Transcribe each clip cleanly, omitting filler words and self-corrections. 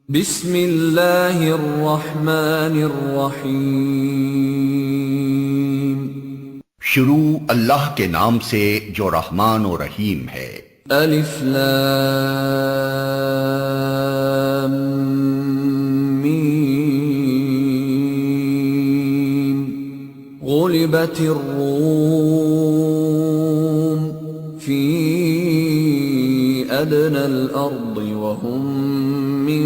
بسم اللہ الرحمن الرحیم۔ شروع اللہ کے نام سے جو رحمان و رحیم ہے۔ الف لام میم۔ غلبت الروم فی ادنى الارض وهم من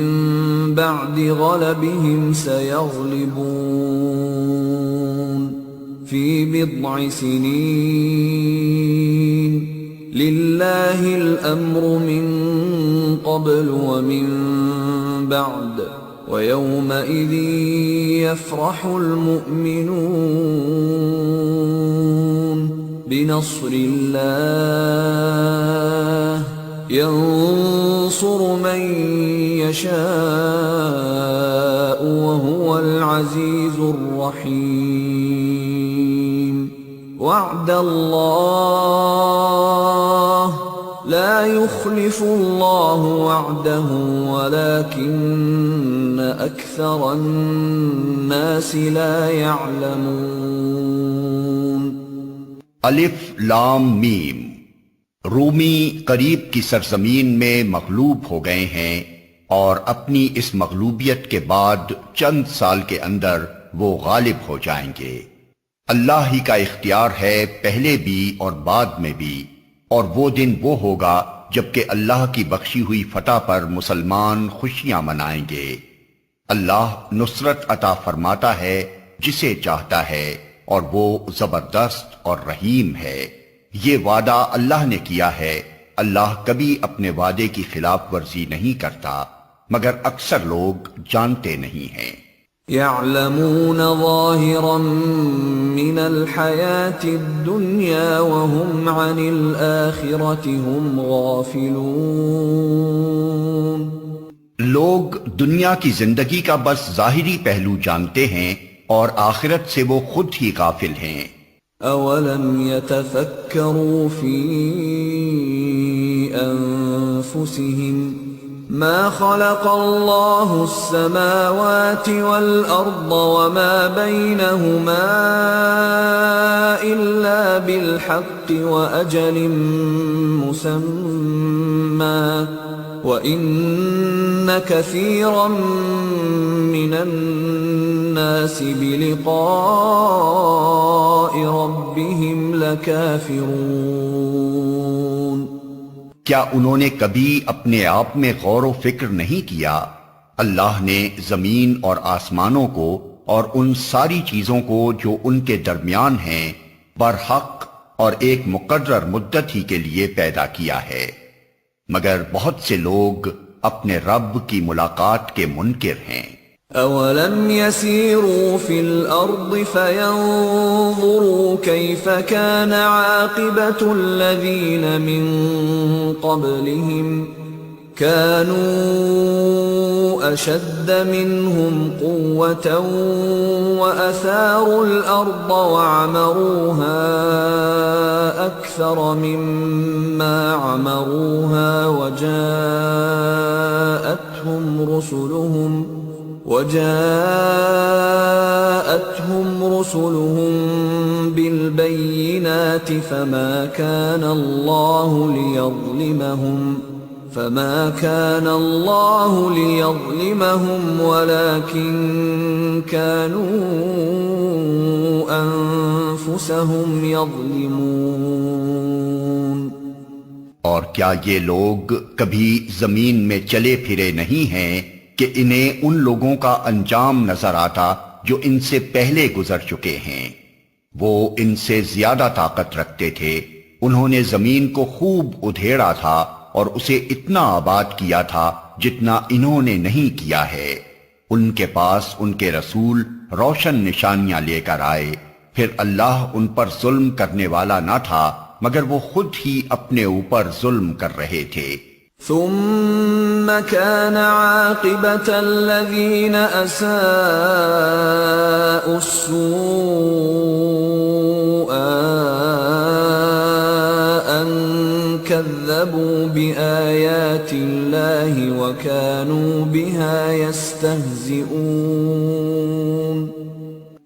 بعد غلبهم سيغلبون في بضع سنين لله الأمر من قبل ومن بعد ويومئذ يفرح المؤمنون بنصر الله ينصر من يشاء وهو العزيز الرحيم وعد الله لا يخلف الله وعده ولكن أكثر الناس لا يعلمون۔ الف لام میم۔ رومی قریب کی سرزمین میں مغلوب ہو گئے ہیں اور اپنی اس مغلوبیت کے بعد چند سال کے اندر وہ غالب ہو جائیں گے۔ اللہ ہی کا اختیار ہے پہلے بھی اور بعد میں بھی، اور وہ دن وہ ہوگا جبکہ اللہ کی بخشی ہوئی فتح پر مسلمان خوشیاں منائیں گے۔ اللہ نصرت عطا فرماتا ہے جسے چاہتا ہے اور وہ زبردست اور رحیم ہے۔ یہ وعدہ اللہ نے کیا ہے، اللہ کبھی اپنے وعدے کی خلاف ورزی نہیں کرتا، مگر اکثر لوگ جانتے نہیں ہیں۔ يعلمون ظاهرا من الحياة الدنيا وهم عن الآخرة هم غافلون۔ لوگ دنیا کی زندگی کا بس ظاہری پہلو جانتے ہیں اور آخرت سے وہ خود ہی غافل ہیں۔ اولم يتفكروا في انفسهم ما خلق الله السماوات والارض وما بينهما الا بالحق واجل مسمى وَإِنَّ كَثِيرًا مِّنَ النَّاسِ بِلِقَاءِ رَبِّهِمْ لَكَافِرُونَ۔ کیا انہوں نے کبھی اپنے آپ میں غور و فکر نہیں کیا؟ اللہ نے زمین اور آسمانوں کو اور ان ساری چیزوں کو جو ان کے درمیان ہیں برحق اور ایک مقرر مدت ہی کے لیے پیدا کیا ہے، مگر بہت سے لوگ اپنے رب کی ملاقات کے منکر ہیں۔ اولم يسيروا في الارض فينظروا كيف كان عاقبة الذين من قبلهم كانوا اشد منهم قوة واثاروا الارض وعمروها اكثر مما عمروها وجاءتهم رسلهم بالبينات فما كان الله ليظلمهم ولكن كانوا أنفسهم يظلمون۔ اور کیا یہ لوگ کبھی زمین میں چلے پھرے نہیں ہیں کہ انہیں ان لوگوں کا انجام نظر آتا جو ان سے پہلے گزر چکے ہیں؟ وہ ان سے زیادہ طاقت رکھتے تھے، انہوں نے زمین کو خوب ادھیڑا تھا اور اسے اتنا آباد کیا تھا جتنا انہوں نے نہیں کیا ہے۔ ان کے پاس ان کے رسول روشن نشانیاں لے کر آئے، پھر اللہ ان پر ظلم کرنے والا نہ تھا مگر وہ خود ہی اپنے اوپر ظلم کر رہے تھے۔ ثم كان عاقبة الذين أساءوا السوء كذبوا بآيات الله وكانوا بها يستهزئون۔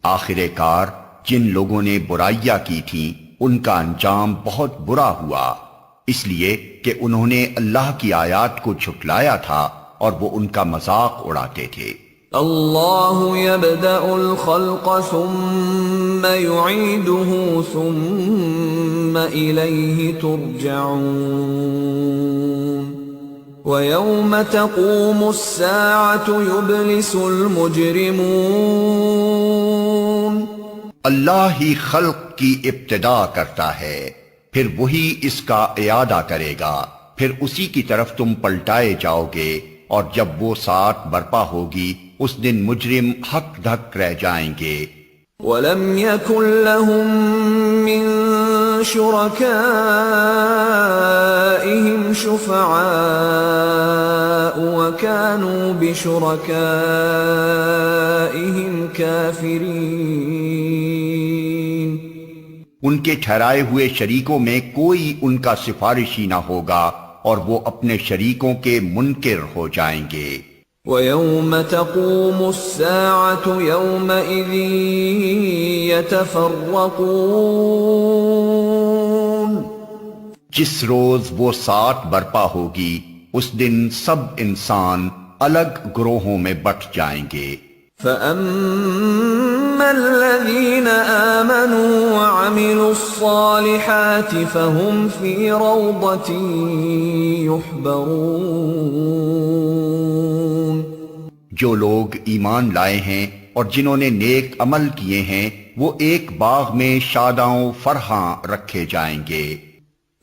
آخر کار جن لوگوں نے برائیاں کی تھیں ان کا انجام بہت برا ہوا، اس لیے کہ انہوں نے اللہ کی آیات کو جھٹلایا تھا اور وہ ان کا مذاق اڑاتے تھے۔ اللہ یبدأ الخلق ثم یعیدہ ثم الیہ ترجعون ویوم تقوم الساعة یبلس المجرمون۔ اللہ ہی خلق کی ابتدا کرتا ہے، پھر وہی اس کا اعادہ کرے گا، پھر اسی کی طرف تم پلٹائے جاؤ گے، اور جب وہ ساعت برپا ہوگی اس دن مجرم ہک دھک رہ جائیں گے۔ وَلَمْ يَكُنْ لَهُم مِّن شُرَكَائِهِمْ شُفَعَاءُ وَكَانُوا بِشُرَكَائِهِمْ كَافِرِينَ۔ ان کے ٹھہرائے ہوئے شریکوں میں کوئی ان کا سفارشی نہ ہوگا اور وہ اپنے شریکوں کے منکر ہو جائیں گے۔ وَيَوْمَ تَقُومُ السَّاعَةُ يَوْمَئِذٍ يَتَفَرَّقُونَ۔ جس روز وہ ساعت برپا ہوگی اس دن سب انسان الگ گروہوں میں بٹ جائیں گے۔ فَأَمَّا الَّذِينَ آمَنُوا وَعَمِلُوا الصَّالِحَاتِ فَهُمْ فِي رَوْضَةٍ يُحْبَرُونَ۔ جو لوگ ایمان لائے ہیں اور جنہوں نے نیک عمل کیے ہیں وہ ایک باغ میں شاداں فرحاں رکھے جائیں گے۔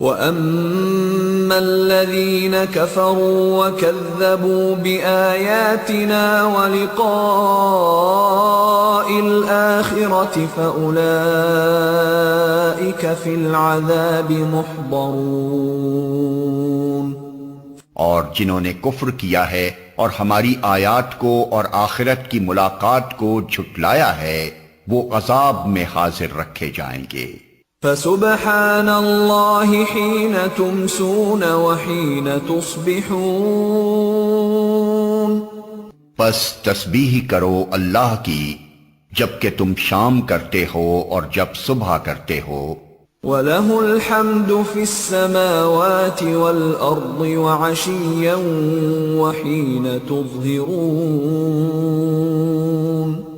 وَأَمَّا الَّذِينَ كَفَرُوا وَكَذَّبُوا بِآيَاتِنَا وَلِقَاءِ الْآخِرَةِ فَأُولَئِكَ فِي الْعَذَابِ مُحْضَرُونَ۔ اور جنہوں نے کفر کیا ہے اور ہماری آیات کو اور آخرت کی ملاقات کو جھٹلایا ہے وہ عذاب میں حاضر رکھے جائیں گے۔ فَسُبْحَانَ اللَّهِ حِينَ تُمْسُونَ وَحِينَ تُصْبِحُونَ۔ پس تسبیح کرو اللہ کی جب کہ تم شام کرتے ہو اور جب صبح کرتے ہو۔ وَلَهُ الْحَمْدُ فِي السَّمَاوَاتِ وَالْأَرْضِ وَعَشِيًّا وَحِينَ تُظْهِرُونَ۔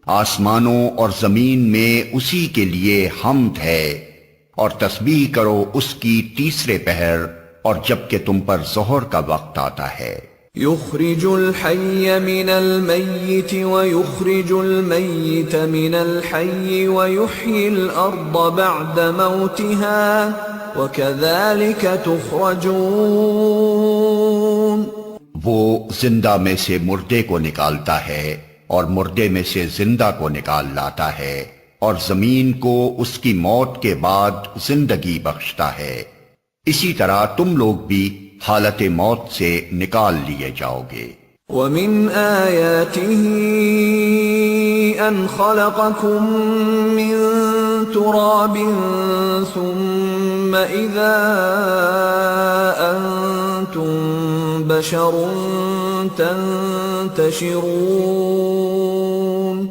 آسمانوں اور زمین میں اسی کے لیے حمد ہے، اور تسبیح کرو اس کی تیسرے پہر اور جب کہ تم پر ظہر کا وقت آتا ہے۔ يخرج الحي من الميت ويخرج الميت من الحي ويحيي الأرض بعد موتها وكذلك تخرجون۔ وہ زندہ میں سے مردے کو نکالتا ہے اور مردے میں سے زندہ کو نکال لاتا ہے، اور زمین کو اس کی موت کے بعد زندگی بخشتا ہے، اسی طرح تم لوگ بھی حالت موت سے نکال لیے جاؤ گے۔ وَمِنْ آيَاتِهِ أَنْ خَلَقَكُم مِّن تُرَابٍ ثُمَّ إِذَا أَنْتُمْ بَشَرٌ تَنْتَشِرُونَ۔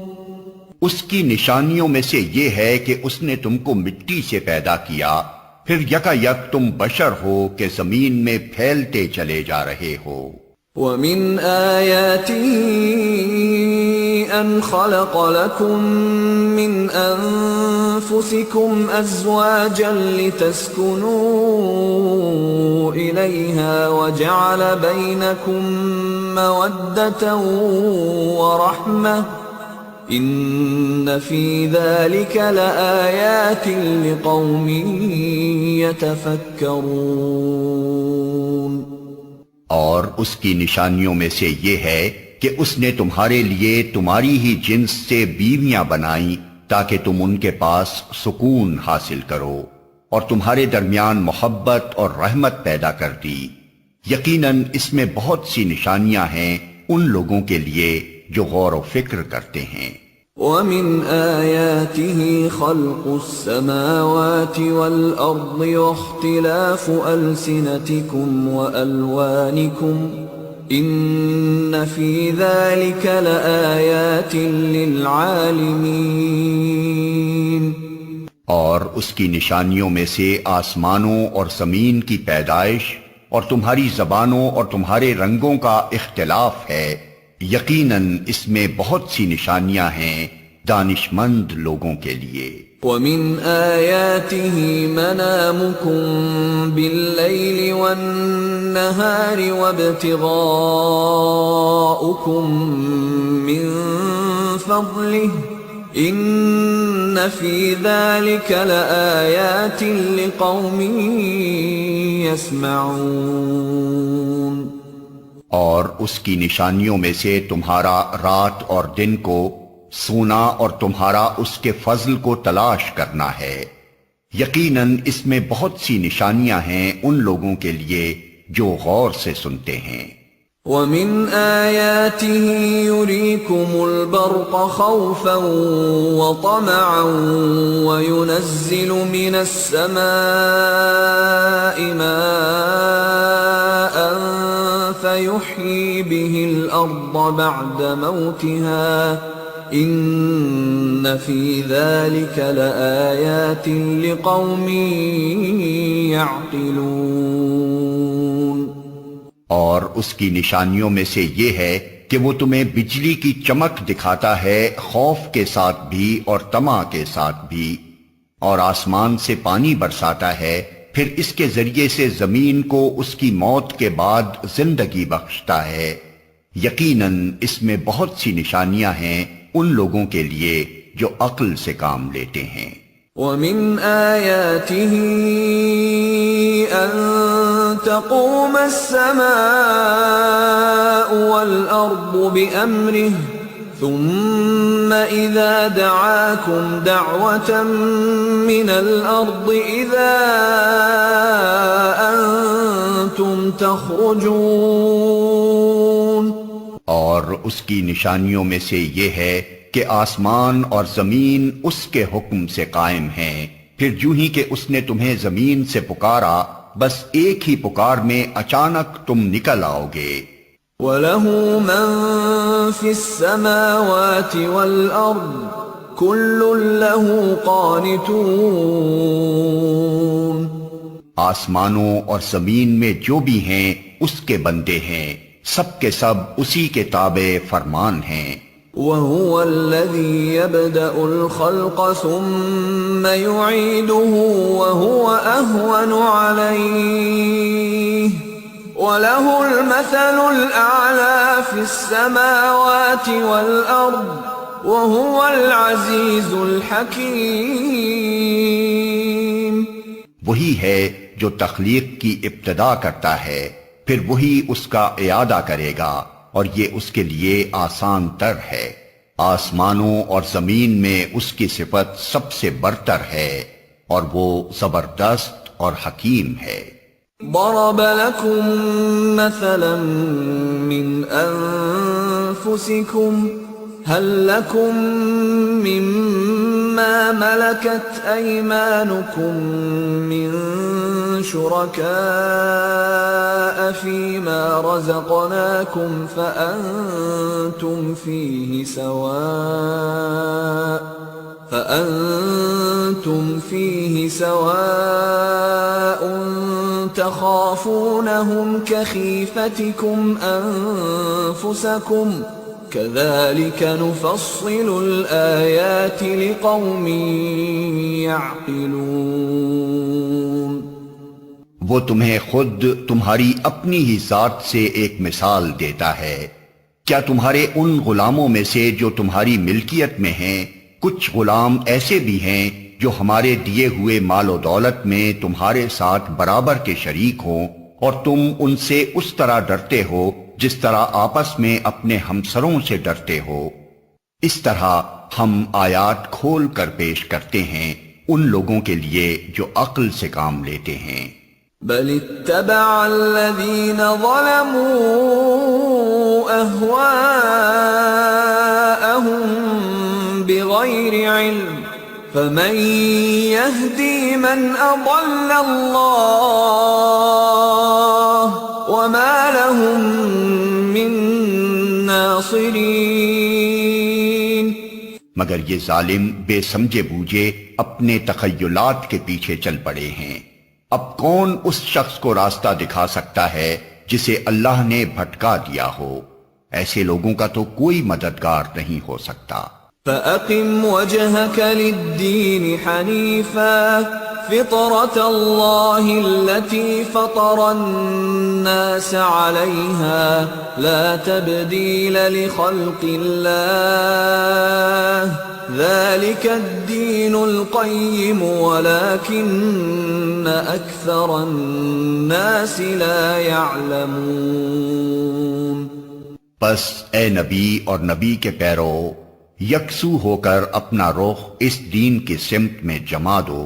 اس کی نشانیوں میں سے یہ ہے کہ اس نے تم کو مٹی سے پیدا کیا، پھر یکا یک تم بشر ہو کہ زمین میں پھیلتے چلے جا رہے ہو۔ وَمِنْ آيَاتِهِ أَنْ خَلَقَ لَكُم مِّنْ أَنفُسِكُمْ أَزْوَاجًا لِتَسْكُنُوا إِلَيْهَا وَجَعَلَ بَيْنَكُم مَّوَدَّةً وَرَحْمَةً إِنَّ فِي ذَلِكَ لَآيَاتٍ لِقَوْمٍ يَتَفَكَّرُونَ۔ اور اس کی نشانیوں میں سے یہ ہے کہ اس نے تمہارے لیے تمہاری ہی جنس سے بیویاں بنائیں تاکہ تم ان کے پاس سکون حاصل کرو، اور تمہارے درمیان محبت اور رحمت پیدا کر دی۔ یقیناً اس میں بہت سی نشانیاں ہیں ان لوگوں کے لیے جو غور و فکر کرتے ہیں۔ وَمِنْ آيَاتِهِ خَلْقُ السَّمَاوَاتِ وَالْأَرْضِ وَاخْتِلَافُ أَلْسِنَتِكُمْ وَأَلْوَانِكُمْ إِنَّ فِي ذَلِكَ لَآيَاتٍ لِلْعَالِمِينَ۔ اور اس کی نشانیوں میں سے آسمانوں اور زمین کی پیدائش اور تمہاری زبانوں اور تمہارے رنگوں کا اختلاف ہے، یقیناً اس میں بہت سی نشانیاں ہیں دانشمند لوگوں کے لیے۔ وَمِنْ آيَاتِهِ مَنَامُكُمْ بِاللَّيْلِ وَالنَّهَارِ وَابْتِغَاؤُكُمْ مِنْ فَضْلِهِ إِنَّ فِي ذَلِكَ لَآيَاتٍ لِقَوْمٍ يَسْمَعُونَ۔ اور اس کی نشانیوں میں سے تمہارا رات اور دن کو سونا اور تمہارا اس کے فضل کو تلاش کرنا ہے، یقیناً اس میں بہت سی نشانیاں ہیں ان لوگوں کے لیے جو غور سے سنتے ہیں۔ وَمِنْ آيَاتِهِ يُرِيكُمُ الْبَرْقَ خَوْفًا وَطَمَعًا وَيُنَزِّلُ مِنَ السَّمَاءِ مَاءً فَيُحْيِي بِهِ الْأَرْضَ بَعْدَ مَوْتِهَا إِنَّ فِي ذَلِكَ لَآيَاتٍ لِقَوْمٍ يَعْقِلُونَ۔ اور اس کی نشانیوں میں سے یہ ہے کہ وہ تمہیں بجلی کی چمک دکھاتا ہے خوف کے ساتھ بھی اور طمع کے ساتھ بھی، اور آسمان سے پانی برساتا ہے، پھر اس کے ذریعے سے زمین کو اس کی موت کے بعد زندگی بخشتا ہے، یقیناً اس میں بہت سی نشانیاں ہیں ان لوگوں کے لیے جو عقل سے کام لیتے ہیں۔ وَمِنْ آيَاتِهِ أَن تَقُومَ السَّمَاءُ وَالْأَرْضُ بِأَمْرِهِ ثُمَّ إِذَا دَعَاكُمْ دَعْوَةً مِّنَ الْأَرْضِ إِذَا أَنْتُمْ تَخْرُجُونَ۔ اور اس کی نشانیوں میں سے یہ ہے کہ آسمان اور زمین اس کے حکم سے قائم ہیں، پھر جو ہی کہ اس نے تمہیں زمین سے پکارا، بس ایک ہی پکار میں اچانک تم نکل آؤ گے۔ وَلَهُ مَن فِي السَّمَاوَاتِ وَالْأَرْضِ كُلٌّ لَّهُ قَانِتُونَ۔ آسمانوں اور زمین میں جو بھی ہیں اس کے بندے ہیں، سب کے سب اسی کے تابع فرمان ہیں۔ وَهُوَ الَّذِي يَبْدَأُ الْخَلْقَ ثُمَّ يُعِيدُهُ وَهُوَ أَهْوَنُ عَلَيْهِ وَلَهُ الْمَثَلُ الْأَعْلَى فِي السَّمَاوَاتِ وَالْأَرْضِ وَهُوَ الْعَزِيزُ الْحَكِيمُ۔ وہی ہے جو تخلیق کی ابتدا کرتا ہے، پھر وہی اس کا اعادہ کرے گا، اور یہ اس کے لیے آسان تر ہے۔ آسمانوں اور زمین میں اس کی صفت سب سے برتر ہے، اور وہ زبردست اور حکیم ہے۔ ضرب لكم مثلا من أنفسكم هل لكم مما ملكت أيمانكم من شركاء فيما رزقناكم فأنتم فيه سواء تخافونهم كخيفتكم أنفسكم كذلك نفصل الآيات لقوم يعقلون۔ وہ تمہیں خود تمہاری اپنی ہی ذات سے ایک مثال دیتا ہے۔ کیا تمہارے ان غلاموں میں سے جو تمہاری ملکیت میں ہیں کچھ غلام ایسے بھی ہیں جو ہمارے دیے ہوئے مال و دولت میں تمہارے ساتھ برابر کے شریک ہوں، اور تم ان سے اس طرح ڈرتے ہو جس طرح آپس میں اپنے ہمسروں سے ڈرتے ہو؟ اس طرح ہم آیات کھول کر پیش کرتے ہیں ان لوگوں کے لیے جو عقل سے کام لیتے ہیں۔ بل اتبع الذين ظلموا أهواءهم بغير علم فمن يهدي من أضل الله وما لهم من ناصرين. مگر یہ ظالم بے سمجھے بوجھے اپنے تخیلات کے پیچھے چل پڑے ہیں. اب کون اس شخص کو راستہ دکھا سکتا ہے جسے اللہ نے بھٹکا دیا ہو؟ ایسے لوگوں کا تو کوئی مددگار نہیں ہو سکتا. فَأَقِمْ وَجْهَكَ لِلدِّينِ حَنِيفًا فِطْرَةَ اللَّهِ الَّتِي فَطَرَ النَّاسَ عَلَيْهَا لَا تَبْدِيلَ لِخَلْقِ اللَّهِ ذَلِكَ الدِّينُ الْقَيِّمُ وَلَكِنَّ أَكْثَرَ النَّاسِ لَا يَعْلَمُونَ. بس اے نبی اور نبی کے پیرو، یکسو ہو کر اپنا رخ اس دین کی سمت میں جما دو.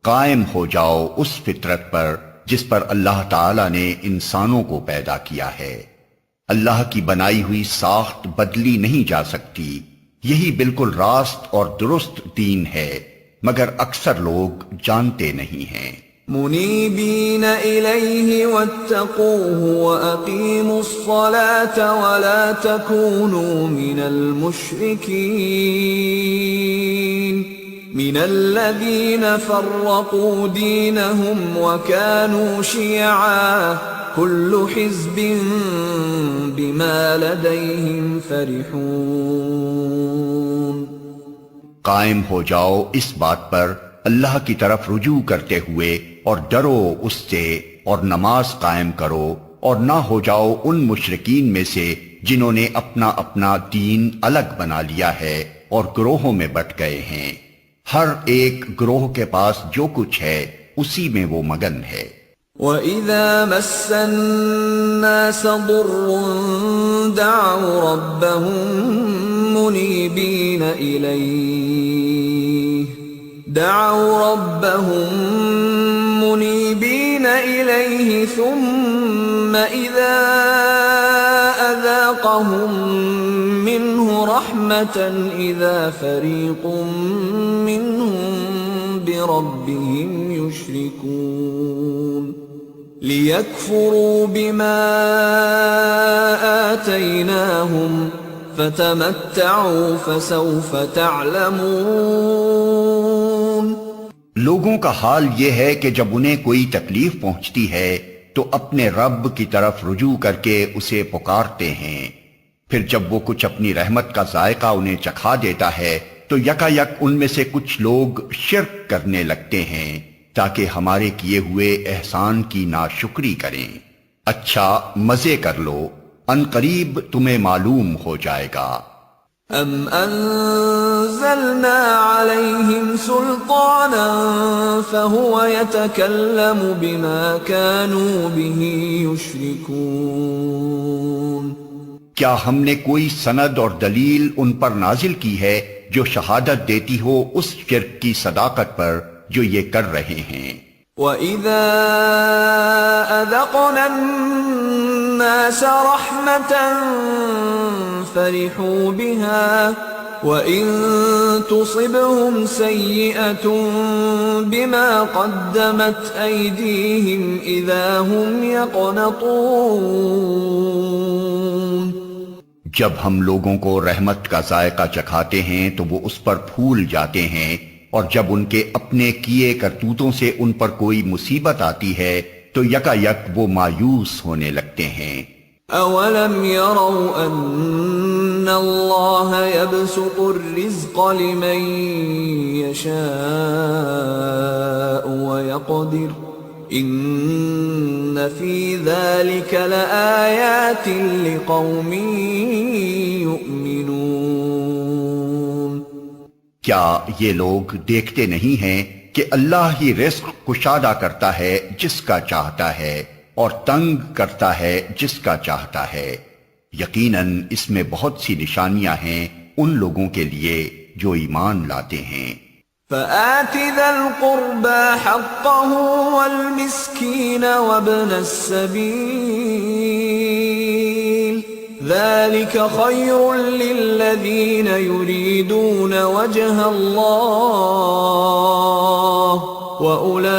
قائم ہو جاؤ اس فطرت پر جس پر اللہ تعالی نے انسانوں کو پیدا کیا ہے. اللہ کی بنائی ہوئی ساخت بدلی نہیں جا سکتی. یہی بالکل راست اور درست دین ہے، مگر اکثر لوگ جانتے نہیں ہیں. منیبین الیہ واتقوہ واقیموا الصلاة ولا تکونوا من المشرکین من الذین فرقوا دینہم وکانوا شیعا کل حزب بما لدیہم فرحون. قائم ہو جاؤ اس بات پر اللہ کی طرف رجوع کرتے ہوئے اور ڈرو اس سے، اور نماز قائم کرو، اور نہ ہو جاؤ ان مشرکین میں سے جنہوں نے اپنا اپنا دین الگ بنا لیا ہے اور گروہوں میں بٹ گئے ہیں. ہر ایک گروہ کے پاس جو کچھ ہے اسی میں وہ مگن ہے. وَإِذَا مَسَّ النَّاسَ ضُرٌّ دَعَوْا رَبَّهُم مُنِيبِينَ إِلَيْهِ ثُمَّ إِذَا أَذَاقَهُم مِّنْهُ رَحْمَةً إِذَا فَرِيقٌ مِّنْهُم بِرَبِّهِمْ يُشْرِكُونَ لِيَكْفُرُوا بِمَا آتَيْنَاهُمْ فَتَمَتَّعُوا فَسَوْفَ تَعْلَمُونَ. لوگوں کا حال یہ ہے کہ جب انہیں کوئی تکلیف پہنچتی ہے تو اپنے رب کی طرف رجوع کر کے اسے پکارتے ہیں. پھر جب وہ کچھ اپنی رحمت کا ذائقہ انہیں چکھا دیتا ہے تو یکا یک ان میں سے کچھ لوگ شرک کرنے لگتے ہیں تاکہ ہمارے کیے ہوئے احسان کی ناشکری کریں. اچھا مزے کر لو، ان قریب تمہیں معلوم ہو جائے گا. ام انزلنا علیہم سلطانا فہو یتکلم بما كانوا به یشرکون. کیا ہم نے کوئی سند اور دلیل ان پر نازل کی ہے جو شہادت دیتی ہو اس شرک کی صداقت پر جو یہ کر رہے ہیں؟ وَإِذَا أَذَقْنَا النَّاسَ رَحْمَةً فَرِحُوا بِهَا وَإِن تُصِبْهُمْ سَيِّئَةٌ بِمَا قَدَّمَتْ أَيْدِيهِمْ إِذَا هُمْ يَقْنَطُونَ. جب ہم لوگوں کو رحمت کا ذائقہ چکھاتے ہیں تو وہ اس پر پھول جاتے ہیں، اور جب ان کے اپنے کیے کرتوتوں سے ان پر کوئی مصیبت آتی ہے تو یکا یک وہ مایوس ہونے لگتے ہیں. اولم يروا ان اللہ يبسط الرزق لمن يشاء ويقدر ان فی ذلك لآیات لقوم یؤمنون. کیا یہ لوگ دیکھتے نہیں ہیں کہ اللہ ہی رزق کشادہ کرتا ہے جس کا چاہتا ہے اور تنگ کرتا ہے جس کا چاہتا ہے؟ یقیناً اس میں بہت سی نشانیاں ہیں ان لوگوں کے لیے جو ایمان لاتے ہیں. فآت ذا القربى حقه والمسكين وابن السبيل ذلك خير للذين يريدون وجه الله وأولئك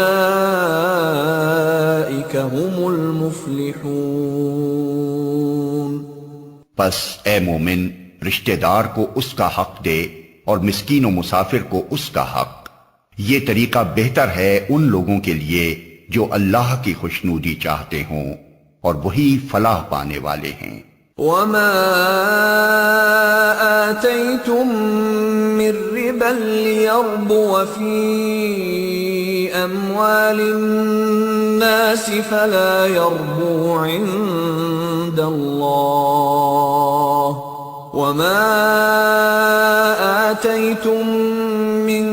هم المفلحون۔ پس اے مومن، رشتہ دار کو اس کا حق دے اور مسکین و مسافر کو اس کا حق۔ یہ طریقہ بہتر ہے ان لوگوں کے لیے جو اللہ کی خوشنودی چاہتے ہوں، اور وہی فلاح پانے والے ہیں۔ وما آتيتم من ربا ليربو في أموال الناس فلا يربو عند الله وما آتيتم من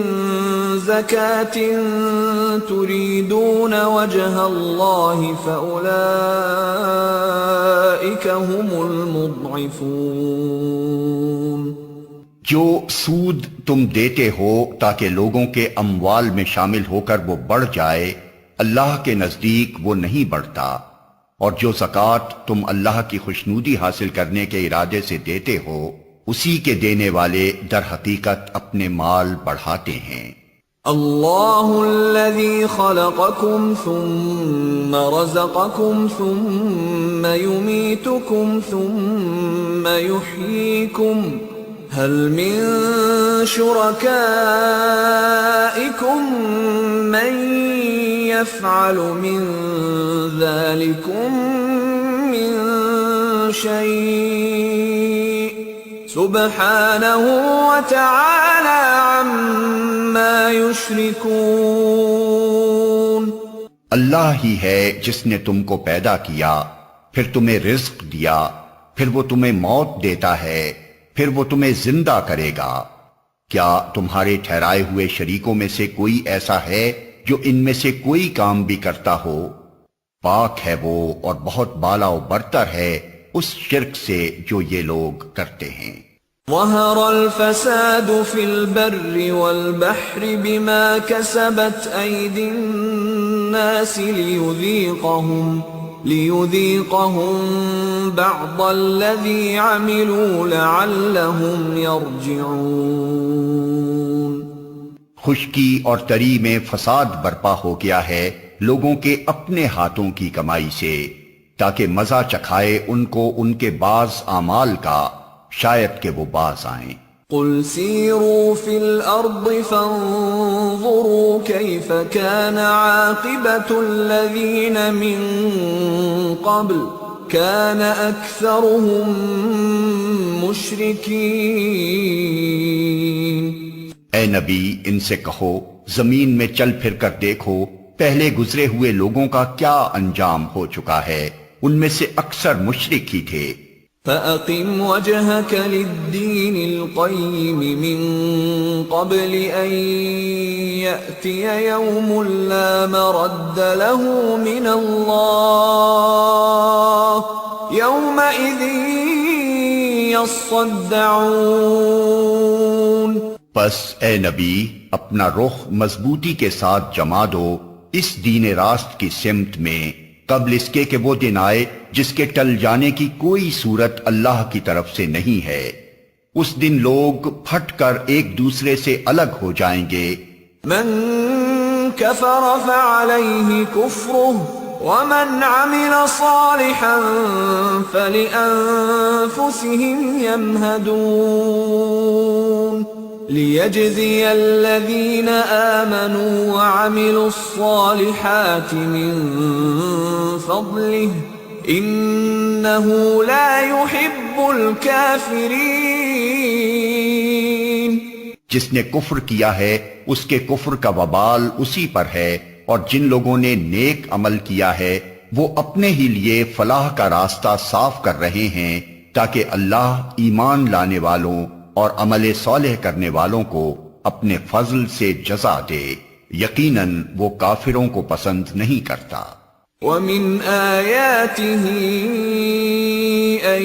زكاة تريدون وجه الله فأولئك هم المضعفون۔ جو سود تم دیتے ہو تاکہ لوگوں کے اموال میں شامل ہو کر وہ بڑھ جائے، اللہ کے نزدیک وہ نہیں بڑھتا، اور جو زکوٰۃ تم اللہ کی خوشنودی حاصل کرنے کے ارادے سے دیتے ہو، اسی کے دینے والے در حقیقت اپنے مال بڑھاتے ہیں۔ اللہ الذی خلقکم ثم رزقکم ثم یمیتکم ثم یحییکم هل من شرکائکم من يفعل من ذلكم من شيء سبحانه وتعالى عما يشركون۔ اللہ ہی ہے جس نے تم کو پیدا کیا، پھر تمہیں رزق دیا، پھر وہ تمہیں موت دیتا ہے، پھر وہ تمہیں زندہ کرے گا۔ کیا تمہارے ٹھہرائے ہوئے شریکوں میں سے کوئی ایسا ہے جو ان میں سے کوئی کام بھی کرتا ہو؟ پاک ہے وہ اور بہت بالا و برتر ہے اس شرک سے جو یہ لوگ کرتے ہیں۔ ظہر الفساد فی البر والبحر بما کسبت ایدی الناس لیذیقہم بعض الذی عملوا لعلہم یرجعون۔ خشکی اور تری میں فساد برپا ہو گیا ہے لوگوں کے اپنے ہاتھوں کی کمائی سے، تاکہ مزہ چکھائے ان کو ان کے بعض اعمال کا، شاید کہ وہ باز آئیں۔ قل سیروا فی الارض فانظروا کیف کان عاقبۃ الذین من قبل کان اکثرهم مشرکین۔ اے نبی، ان سے کہو زمین میں چل پھر کر دیکھو پہلے گزرے ہوئے لوگوں کا کیا انجام ہو چکا ہے، ان میں سے اکثر مشرک ہی تھے۔ فَأَقِمْ وَجْهَكَ لِلدِّينِ الْقَيِّمِ مِنْ قَبْلِ أَنْ يَأْتِيَ يَوْمٌ لَا مَرَدَّ لَهُ مِنَ اللَّهِ يَوْمَئِذٍ يَصَّدَّعُونَ۔ پس اے نبی، اپنا رخ مضبوطی کے ساتھ جما دو اس دین راست کی سمت میں، قبل اس کے کہ وہ دن آئے جس کے ٹل جانے کی کوئی صورت اللہ کی طرف سے نہیں ہے۔ اس دن لوگ پھٹ کر ایک دوسرے سے الگ ہو جائیں گے۔ من کفر فعلیہ کفرہ ومن عمل صالحا فلأنفسهم يمہدون لیجزی الذین آمنوا وعملوا الصالحات من فضلہ انہ لا يحب الکافرین۔ جس نے کفر کیا ہے اس کے کفر کا وبال اسی پر ہے، اور جن لوگوں نے نیک عمل کیا ہے وہ اپنے ہی لیے فلاح کا راستہ صاف کر رہے ہیں، تاکہ اللہ ایمان لانے والوں اور عمل صالح کرنے والوں کو اپنے فضل سے جزا دے، یقیناً وہ کافروں کو پسند نہیں کرتا۔ وَمِنْ آيَاتِهِ أَن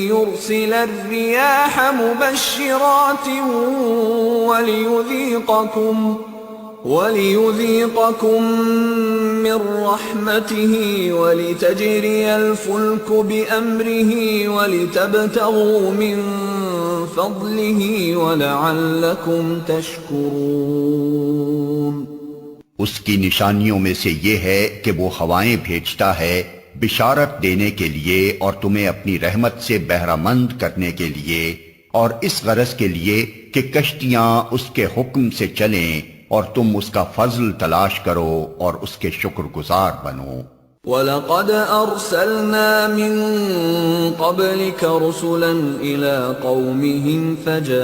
يُرْسِلَ الرِّيَاحَ مُبَشِّرَاتٍ وَلِيُذِيقَكُم مِّن رَّحْمَتِهِ وَلِتَجْرِيَ الْفُلْكُ بِأَمْرِهِ وَلِتَبْتَغُوا مِن فَضْلِهِ وَلَعَلَّكُمْ تَشْكُرُونَ۔ اس کی نشانیوں میں سے یہ ہے کہ وہ ہوائیں بھیجتا ہے بشارت دینے کے لیے اور تمہیں اپنی رحمت سے بہرہ مند کرنے کے لیے، اور اس غرض کے لیے کہ کشتیاں اس کے حکم سے چلیں اور تم اس کا فضل تلاش کرو اور اس کے شکر گزار بنو۔ وَلَقَدْ أَرْسَلْنَا مِن قَبْلِكَ رُسُلًا إِلَىٰ قَوْمِهِمْ فَجَاءُوهُم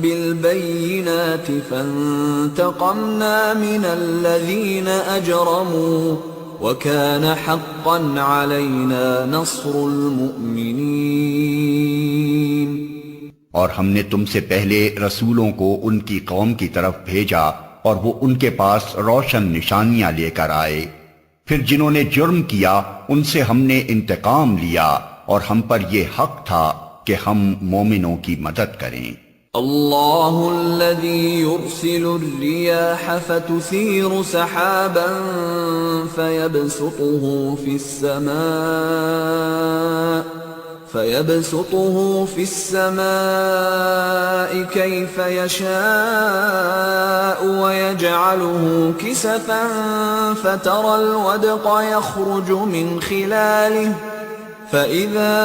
بِالْبَيِّنَاتِ فَانتَقَمْنَا مِنَ الَّذِينَ أَجْرَمُوا وَكَانَ حَقًّا عَلَيْنَا نَصْرُ الْمُؤْمِنِينَ۔ اور ہم نے تم سے پہلے رسولوں کو ان کی قوم کی طرف بھیجا اور وہ ان کے پاس روشن نشانیاں لے کر آئے، پھر جنہوں نے جرم کیا ان سے ہم نے انتقام لیا اور ہم پر یہ حق تھا کہ ہم مومنوں کی مدد کریں۔ اللہ الذی یرسل الریاح فتثیر سحابا فيبسطه في السماء كيف يشاء ويجعله كسفا فترى الودق يخرج من خلاله فإذا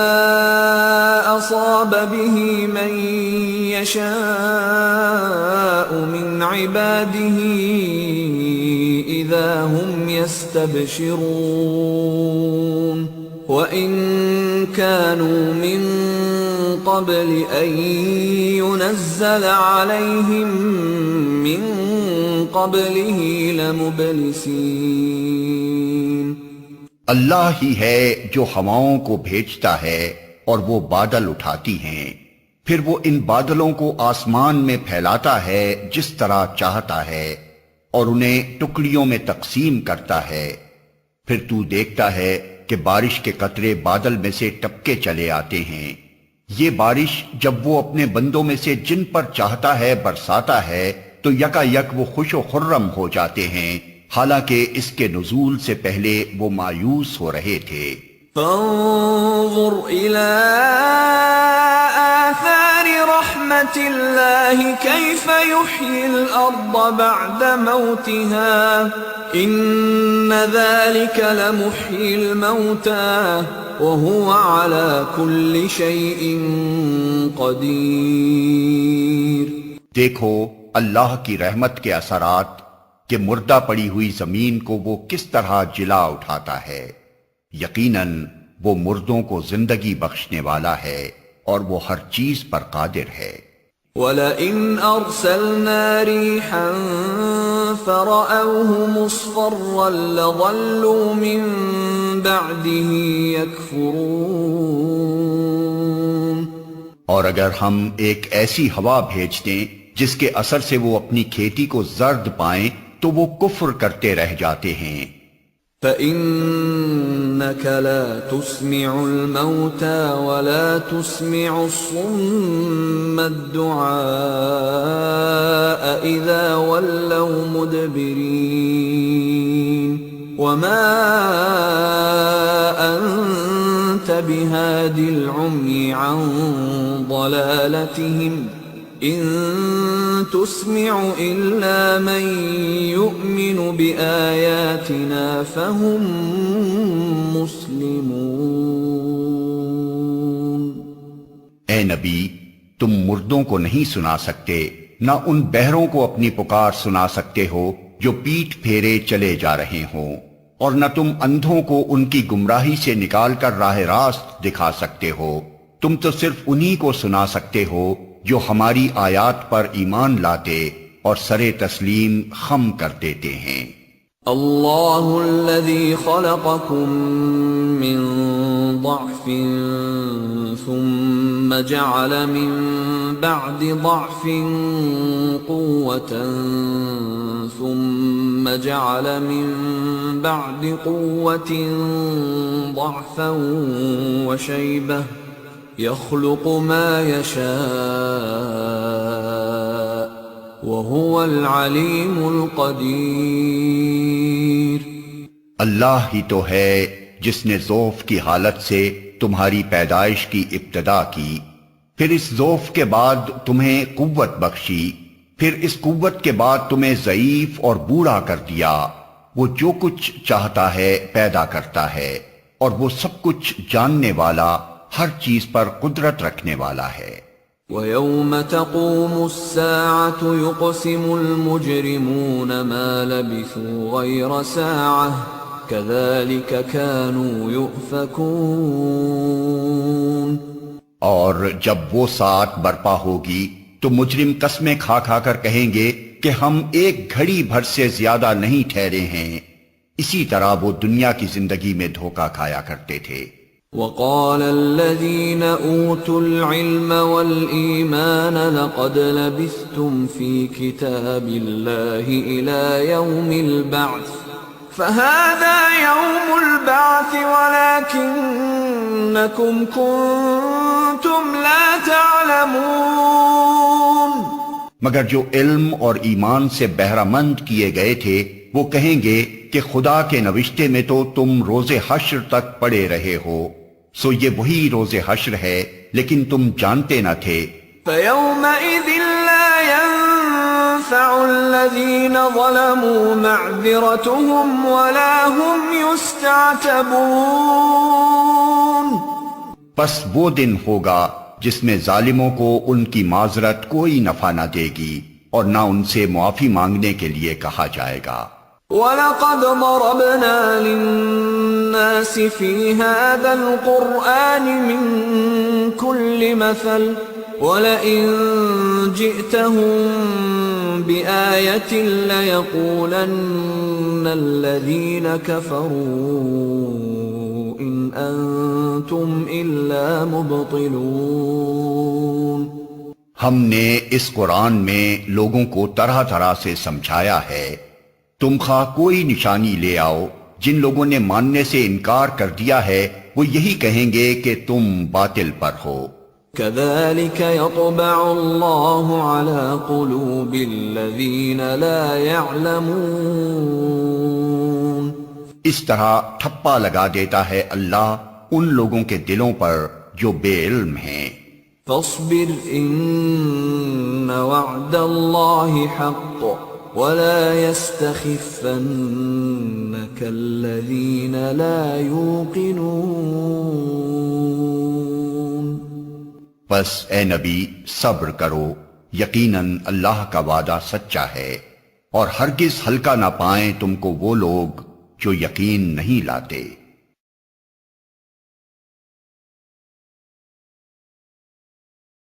أصاب به من يشاء من عباده إذا هم يستبشرون وَإِن كَانُوا مِن قَبْلِ أَن يُنَزَّلَ عَلَيْهِم مِّن قَبْلِهِ لَمُبْلِسِينَ۔ اللہ ہی ہے جو ہواؤں کو بھیجتا ہے اور وہ بادل اٹھاتی ہیں، پھر وہ ان بادلوں کو آسمان میں پھیلاتا ہے جس طرح چاہتا ہے اور انہیں ٹکڑیوں میں تقسیم کرتا ہے، پھر تو دیکھتا ہے کہ بارش کے قطرے بادل میں سے ٹپکے چلے آتے ہیں۔ یہ بارش جب وہ اپنے بندوں میں سے جن پر چاہتا ہے برساتا ہے تو یکا یک وہ خوش و خرم ہو جاتے ہیں، حالانکہ اس کے نزول سے پہلے وہ مایوس ہو رہے تھے۔ فانظر إلى آثار رحمة الله كيف يحيي الأرض بعد موتها إن ذلك لمحيي الموتى وهو على كل شيء قدير۔ دیکھو اللہ کی رحمت کے اثرات کہ مردہ پڑی ہوئی زمین کو وہ کس طرح جلا اٹھاتا ہے، یقیناً وہ مردوں کو زندگی بخشنے والا ہے اور وہ ہر چیز پر قادر ہے۔ وَلَئِنْ أَرْسَلْنَا رِيحًا فَرَأَوْهُ مُصْفَرًّا لَظَلُّوا مِن بَعْدِهِ يَكْفُرُونَ۔ اور اگر ہم ایک ایسی ہوا بھیج دیں جس کے اثر سے وہ اپنی کھیتی کو زرد پائیں تو وہ کفر کرتے رہ جاتے ہیں۔ فَإِنَّكَ لَا تُسْمِعُ الْمَوْتَى وَلَا تُسْمِعُ الصُّمَّ الدُّعَاءَ إِذَا وَلَّوْا مُدْبِرِينَ وَمَا أَنْتَ بِهَادِ الْعُمْيِ عَنْ ضَلَالَتِهِمْ إِن تُسْمِعُ إِلَّا مَن يُؤْمِنُ بِآيَاتِنَا فَهُم مُسْلِمُونَ۔ اے نبی، تم مردوں کو نہیں سنا سکتے، نہ ان بہروں کو اپنی پکار سنا سکتے ہو جو پیٹھ پھیرے چلے جا رہے ہوں، اور نہ تم اندھوں کو ان کی گمراہی سے نکال کر راہ راست دکھا سکتے ہو، تم تو صرف انہی کو سنا سکتے ہو جو ہماری آیات پر ایمان لاتے اور سر تسلیم خم کر دیتے ہیں۔ اللہ الذی خلقکم من ضعف ثم جعل من بعد ضعف قوة ثم جعل من بعد قوة ضعفا وشیبة يخلق ما يشاء وهو العليم القدير. اللہ ہی تو ہے جس نے ضعف کی حالت سے تمہاری پیدائش کی ابتدا کی، پھر اس ضعف کے بعد تمہیں قوت بخشی، پھر اس قوت کے بعد تمہیں ضعیف اور بوڑھا کر دیا. وہ جو کچھ چاہتا ہے پیدا کرتا ہے، اور وہ سب کچھ جاننے والا، ہر چیز پر قدرت رکھنے والا ہے. وَيَوْمَ تَقُومُ السَّاعَةُ يُقْسِمُ الْمُجْرِمُونَ مَا لَبِثُوا غَيْرَ سَاعَةٍ كَذَلِكَ كَانُوا يُؤْفَكُونَ. اور جب وہ ساعت برپا ہوگی تو مجرم قسمیں کھا کھا کر کہیں گے کہ ہم ایک گھڑی بھر سے زیادہ نہیں ٹھہرے ہیں. اسی طرح وہ دنیا کی زندگی میں دھوکہ کھایا کرتے تھے. وَقَالَ الَّذِينَ أُوتُوا الْعِلْمَ وَالْإِيمَانَ لَقَدْ لَبِثْتُمْ فِي كِتَابِ اللَّهِ إِلَى يَوْمِ الْبَعْثِ فَهَذَا يَوْمُ الْبَعْثِ وَلَكِنَّكُمْ كُنتُمْ لَا تَعْلَمُونَ. مگر جو علم اور ایمان سے بہرہ مند کیے گئے تھے وہ کہیں گے کہ خدا کے نوشتے میں تو تم روز حشر تک پڑے رہے ہو، سو یہ وہی روز حشر ہے لیکن تم جانتے نہ تھے. فَيَوْمَئِذٍ لَا يَنفَعُ الَّذِينَ ظَلَمُوا مَعْذِرَتُهُمْ وَلَا هُمْ يُسْتَعْتَبُونَ. پس وہ دن ہوگا جس میں ظالموں کو ان کی معذرت کوئی نفع نہ دے گی اور نہ ان سے معافی مانگنے کے لیے کہا جائے گا. وَلَقَدْ ضَرَبْنَا لِلنَّاسِ فِي هَذَا الْقُرْآنِ مِنْ كُلِّ مَثَلٍ وَلَئِنْ جِئْتَهُمْ بِآيَةٍ لَيَقُولَنَّ الَّذِينَ كَفَرُوا إِنْ أَنْتُمْ إِلَّا مُبْطِلُونَ. ہم نے اس قرآن میں لوگوں کو طرح طرح سے سمجھایا ہے. تم خواہ کوئی نشانی لے آؤ، جن لوگوں نے ماننے سے انکار کر دیا ہے وہ یہی کہیں گے کہ تم باطل پر ہو. كَذَلِكَ يَطْبَعُ اللَّهُ عَلَى قُلُوبِ الَّذِينَ لَا يَعْلَمُونَ. اس طرح ٹھپا لگا دیتا ہے اللہ ان لوگوں کے دلوں پر جو بے علم ہیں. فَاصْبِرْ إِنَّ وَعْدَ اللَّهِ حَقٌّ وَلَا يَسْتَخِفَّنَّكَ الَّذِينَ لَا يُوقِنُونَ. بس اے نبی صبر کرو، یقیناً اللہ کا وعدہ سچا ہے، اور ہرگز ہلکا نہ پائیں تم کو وہ لوگ جو یقین نہیں لاتے.